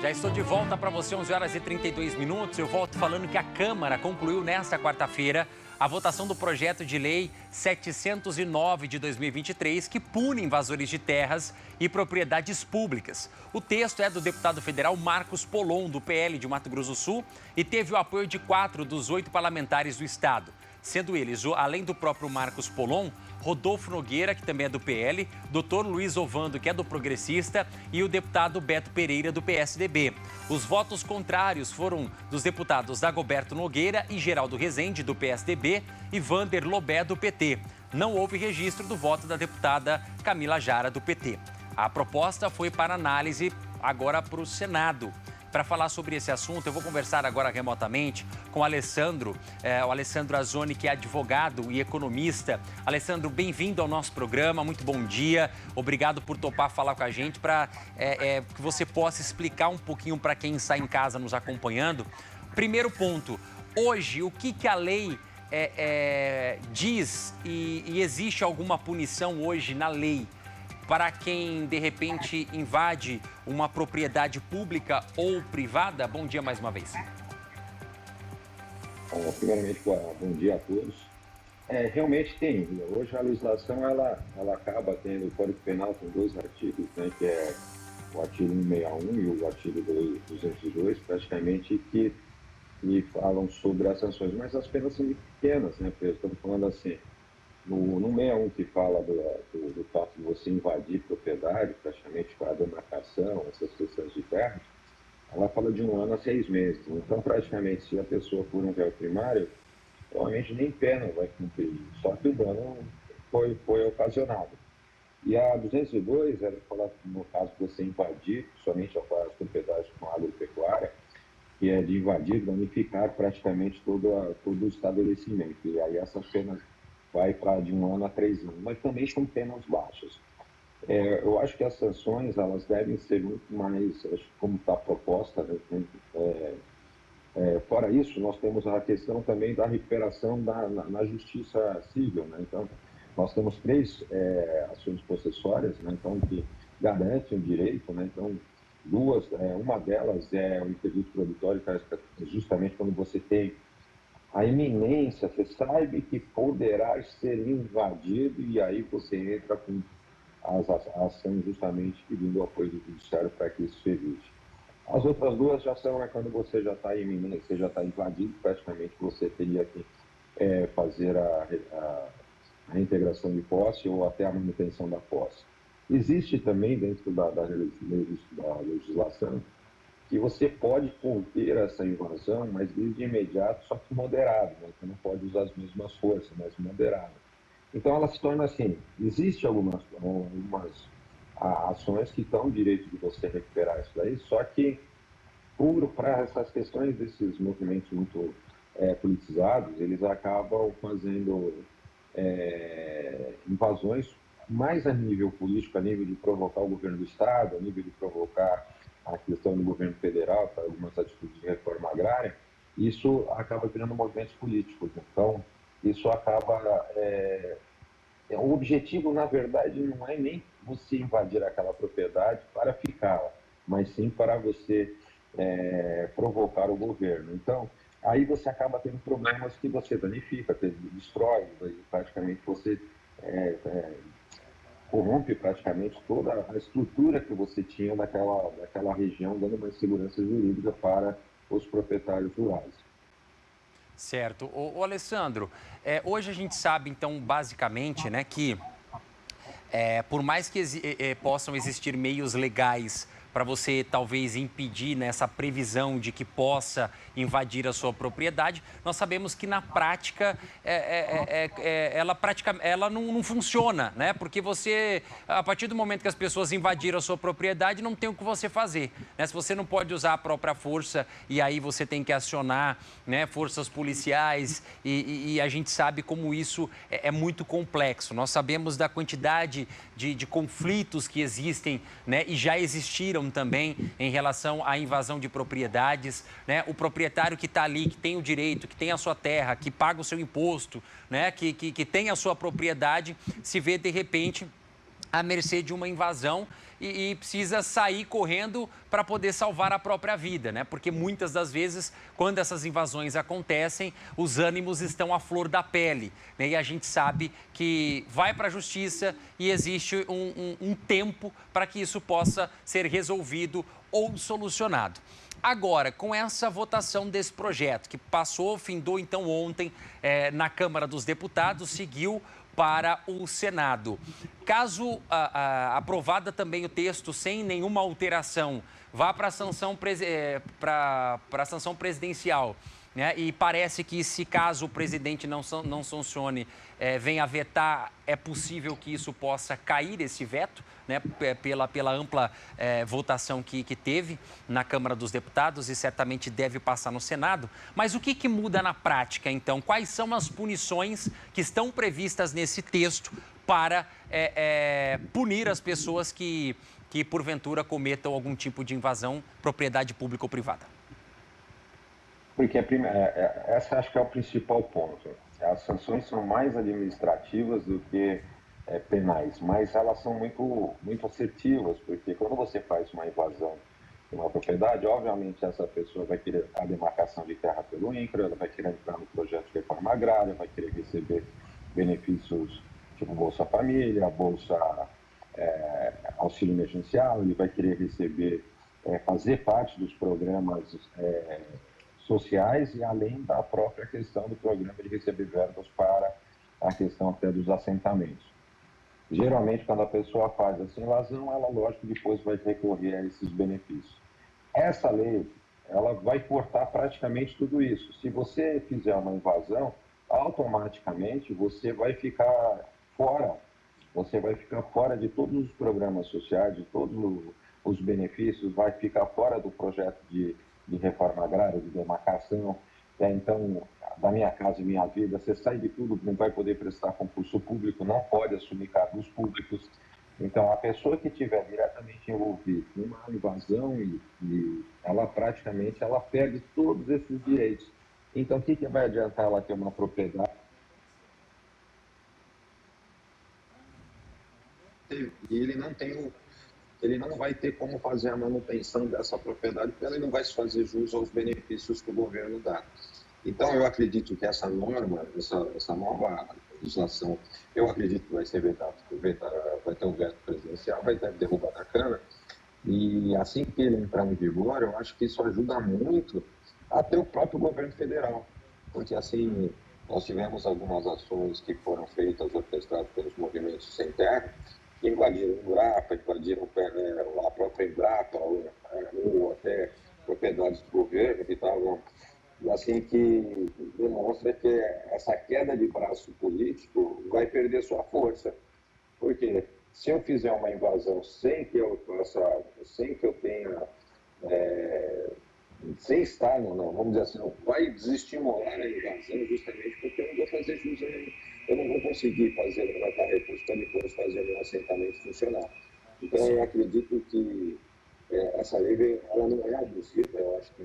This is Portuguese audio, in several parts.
Já estou de volta para você, 11 horas e 32 minutos. Eu volto falando que a Câmara concluiu nesta quarta-feira a votação do projeto de lei 709 de 2023, que pune invasores de terras e propriedades públicas. O texto é do deputado federal Marcos Polon, do PL de Mato Grosso do Sul, e teve o apoio de 4 dos 8 parlamentares do estado. Sendo eles, além do próprio Marcos Polon, Rodolfo Nogueira, que também é do PL, Dr. Luiz Ovando, que é do Progressista, e o deputado Beto Pereira, do PSDB. Os votos contrários foram dos deputados Dagoberto Nogueira e Geraldo Rezende, do PSDB, e Vander Lobé, do PT. Não houve registro do voto da deputada Camila Jara, do PT. A proposta foi para análise agora para o Senado. Para falar sobre esse assunto, eu vou conversar agora remotamente com o Alessandro Azzoni, que é advogado e economista. Alessandro, bem-vindo ao nosso programa, muito bom dia. Obrigado por topar falar com a gente para que você possa explicar um pouquinho para quem está em casa nos acompanhando. Primeiro ponto, hoje, o que a lei diz e existe alguma punição hoje na lei para quem, de repente, invade uma propriedade pública ou privada? Bom dia mais uma vez. Primeiramente, bom dia a todos. Realmente tem. Hoje a legislação ela acaba tendo o Código Penal com 2 artigos, né, que é o artigo 161 e o artigo 202, praticamente, que falam sobre as sanções, mas as penas são muito pequenas, né? Porque estamos falando assim, no 61, que fala do fato de você invadir propriedade, praticamente com a demarcação, essas questões de terra, ela fala de 1 ano a 6 meses. Então, praticamente, se a pessoa for um réu primário, provavelmente nem pena vai cumprir, só que o dano foi ocasionado. E a 202, ela fala, no caso de você invadir, somente as propriedades com agropecuária, que é de invadir, danificar praticamente todo o estabelecimento. E aí essas penas vai para de 1 ano a 3 anos, mas também são penas baixas. Eu acho que as sanções elas devem ser muito mais, como está proposta, né? Fora isso, nós temos a questão também da recuperação na justiça civil, né? Então, nós temos 3 ações possessórias, né? Então, que garantem o direito, né? Então, uma delas é o interdito proibitório, que é justamente quando você tem a iminência, você sabe que poderá ser invadido e aí você entra com as ações justamente pedindo o apoio do judiciário para que isso se evite. As outras 2 já são quando você já está iminente, você já está invadido, praticamente você teria que fazer a reintegração de posse ou até a manutenção da posse. Existe também dentro da legislação que você pode conter essa invasão, mas desde imediato, só que moderado, né? Você não pode usar as mesmas forças, mas moderado. Então, ela se torna assim, existe algumas ações que dão o direito de você recuperar isso daí, só que, para essas questões desses movimentos muito politizados, eles acabam fazendo invasões mais a nível político, a nível de provocar o governo do Estado, a nível de provocar a questão do governo federal para algumas atitudes de reforma agrária, isso acaba criando movimentos políticos. Então, isso acaba... o objetivo, na verdade, não é nem você invadir aquela propriedade para ficá-la, mas sim para você provocar o governo. Então, aí você acaba tendo problemas que você danifica, destrói, praticamente você... corrompe praticamente toda a estrutura que você tinha daquela região, dando uma segurança jurídica para os proprietários rurais. Certo. O Alessandro, hoje a gente sabe, então, basicamente, né, que por mais que possam existir meios legais para você talvez impedir nessa previsão de que possa invadir a sua propriedade, nós sabemos que na prática ela não funciona, né? Porque você, a partir do momento que as pessoas invadiram a sua propriedade, não tem o que você fazer, né? Se você não pode usar a própria força e aí você tem que acionar, né, forças policiais e a gente sabe como isso é muito complexo. Nós sabemos da quantidade de conflitos que existem, né, e já existiram também em relação à invasão de propriedades, né? O proprietário que está ali, que tem o direito, que tem a sua terra, que paga o seu imposto, né, que tem a sua propriedade, se vê de repente à mercê de uma invasão e precisa sair correndo para poder salvar a própria vida, né? Porque muitas das vezes, quando essas invasões acontecem, os ânimos estão à flor da pele, né? E a gente sabe que vai para a justiça e existe um tempo para que isso possa ser resolvido ou solucionado. Agora, com essa votação desse projeto, que passou, findou então ontem na Câmara dos Deputados, seguiu para o Senado. Caso aprovada também o texto sem nenhuma alteração, vá para a sanção, sanção presidencial, né? E parece que, se caso o presidente não sancione, venha a vetar, é possível que isso possa cair, esse veto, né? Pela ampla votação que teve na Câmara dos Deputados, e certamente deve passar no Senado. Mas o que muda na prática, então? Quais são as punições que estão previstas nesse texto para punir as pessoas que porventura cometam algum tipo de invasão, propriedade pública ou privada? Porque essa acho que é o principal ponto. As sanções são mais administrativas do que penais, mas elas são muito assertivas, porque quando você faz uma invasão de uma propriedade, obviamente essa pessoa vai querer a demarcação de terra pelo INCRA, ela vai querer entrar no projeto de reforma agrária, vai querer receber benefícios tipo Bolsa Família, Bolsa Auxílio Emergencial, ele vai querer receber, fazer parte dos programas sociais, e além da própria questão do programa de receber verbas para a questão até dos assentamentos. Geralmente, quando a pessoa faz essa invasão, ela, lógico, depois vai recorrer a esses benefícios. Essa lei, ela vai cortar praticamente tudo isso. Se você fizer uma invasão, automaticamente você vai ficar fora. Você vai ficar fora de todos os programas sociais, de todos os benefícios, vai ficar fora do projeto de reforma agrária, de demarcação. Então, da Minha Casa e Minha Vida, você sai de tudo, não vai poder prestar concurso público, não pode assumir cargos públicos. Então, a pessoa que estiver diretamente envolvida numa invasão, ela praticamente perde todos esses direitos. Então, o que vai adiantar ela ter uma propriedade? E ele não vai ter como fazer a manutenção dessa propriedade, porque ele não vai se fazer jus aos benefícios que o governo dá. Então, eu acredito que essa norma, essa nova legislação, eu acredito que vai ser vetada, vai ter um veto presidencial, vai ter derrubar da Câmara, e assim que ele entrar em vigor, eu acho que isso ajuda muito até o próprio governo federal, porque assim, nós tivemos algumas ações que foram feitas, orquestradas pelos movimentos sem terra, que invadiram o Embrapa, invadiram a própria Embrapa, ou até propriedades do governo que estavam, assim, que demonstra que essa queda de braço político vai perder sua força. Porque se eu fizer uma invasão sem que eu tenha, sem estar, vamos dizer assim, vai desestimular a invasão, justamente porque eu não vou fazer jus, eu não vou conseguir levantar recursos para depois fazer o meu assentamento funcionar. Então, eu acredito que essa lei, ela não é abusiva, eu acho que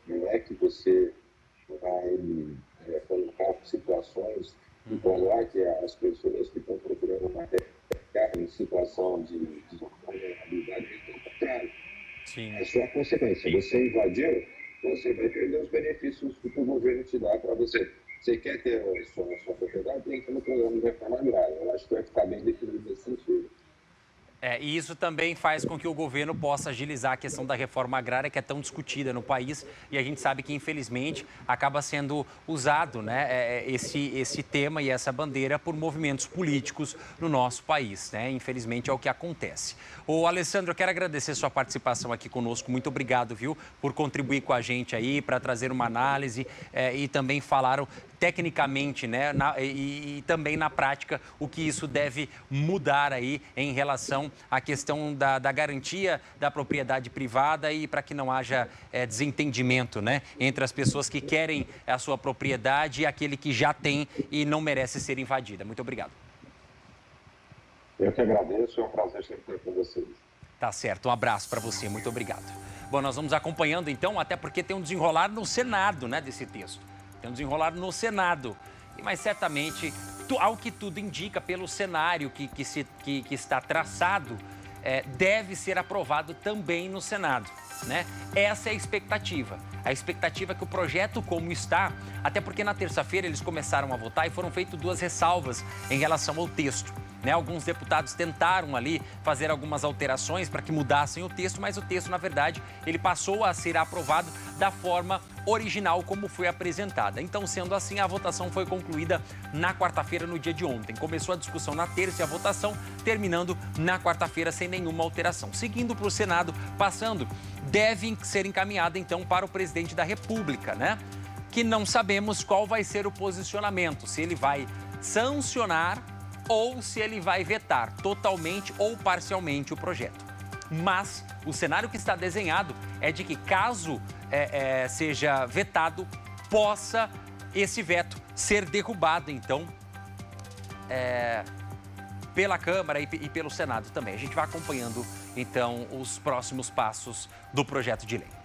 não é que você vai colocar situações e coloque as pessoas que estão procurando uma terra em situação de vulnerabilidade, pelo contrário. Sim. É só a consequência. Você invadiu, você vai perder os benefícios que o governo te dá para você. Você quer ter a sua propriedade, tem que ir no programa de reforma agrária. Eu acho que vai ficar bem definido nesse sentido. E isso também faz com que o governo possa agilizar a questão da reforma agrária, que é tão discutida no país, e a gente sabe que, infelizmente, acaba sendo usado, né, esse tema e essa bandeira por movimentos políticos no nosso país, né? Infelizmente é o que acontece. Ô, Alessandro, eu quero agradecer sua participação aqui conosco. Muito obrigado, viu, por contribuir com a gente aí, para trazer uma análise e também falaram tecnicamente, né, e também na prática, o que isso deve mudar aí em relação à questão da garantia da propriedade privada e para que não haja desentendimento, né, entre as pessoas que querem a sua propriedade e aquele que já tem e não merece ser invadida. Muito obrigado. Eu que agradeço, é um prazer sempre estar com vocês. Tá certo, um abraço para você, muito obrigado. Bom, nós vamos acompanhando então, até porque tem um desenrolar no Senado, né, desse texto. Tem um desenrolar no Senado, mas certamente, ao que tudo indica, pelo cenário que está traçado, deve ser aprovado também no Senado, né? Essa é a expectativa. A expectativa é que o projeto como está, até porque na terça-feira eles começaram a votar e foram feitas 2 ressalvas em relação ao texto. Né? Alguns deputados tentaram ali fazer algumas alterações para que mudassem o texto, mas o texto, na verdade, ele passou a ser aprovado da forma original como foi apresentada. Então, sendo assim, a votação foi concluída na quarta-feira, no dia de ontem. Começou a discussão na terça e a votação terminando na quarta-feira sem nenhuma alteração. Seguindo para o Senado, passando, deve ser encaminhada então para o presidente da República, né? Que não sabemos qual vai ser o posicionamento, se ele vai sancionar ou se ele vai vetar totalmente ou parcialmente o projeto. Mas o cenário que está desenhado é de que, caso seja vetado, possa esse veto ser derrubado, então, pela Câmara e pelo Senado também. A gente vai acompanhando, então, os próximos passos do projeto de lei.